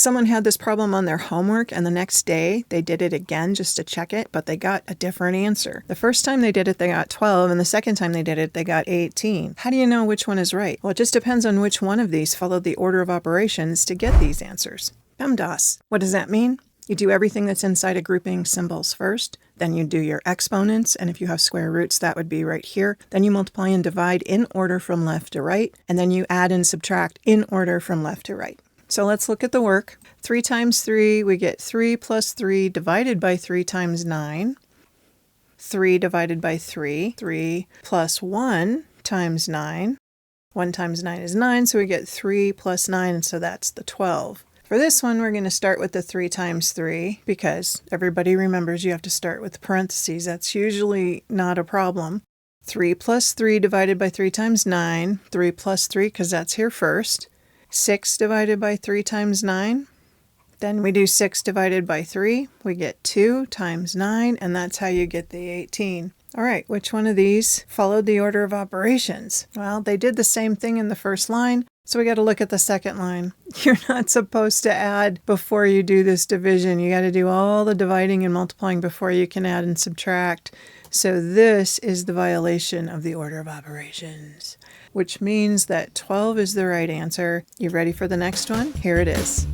Someone had this problem on their homework and the next day they did it again just to check it, but they got a different answer. The first time they did it, they got 12, and the second time they did it, they got 18. How do you know which one is right? Well, it just depends on which one of these followed the order of operations to get these answers. PEMDAS. What does that mean? You do everything that's inside a grouping symbols first, then you do your exponents, and if you have square roots, that would be right here. Then you multiply and divide in order from left to right, and then you add and subtract in order from left to right. So let's look at the work. 3 times 3, we get 3 plus 3 divided by 3 times 9. 3 divided by 3. 3 plus 1 times 9. 1 times 9 is 9, so we get 3 plus 9, and so that's the 12. For this one, we're going to start with the 3 times 3, because everybody remembers you have to start with parentheses. That's usually not a problem. 3 plus 3 divided by 3 times 9. 3 plus 3, because that's here first. 6 divided by 3 times 9. Then we do 6 divided by 3. We get 2 times 9, and that's how you get the 18. All right, which one of these followed the order of operations? Well, they did the same thing in the first line, so we got to look at the second line. You're not supposed to add before you do this division. You got to do all the dividing and multiplying before you can add and subtract. So this is the violation of the order of operations, which means that 12 is the right answer. You ready for the next one? Here it is.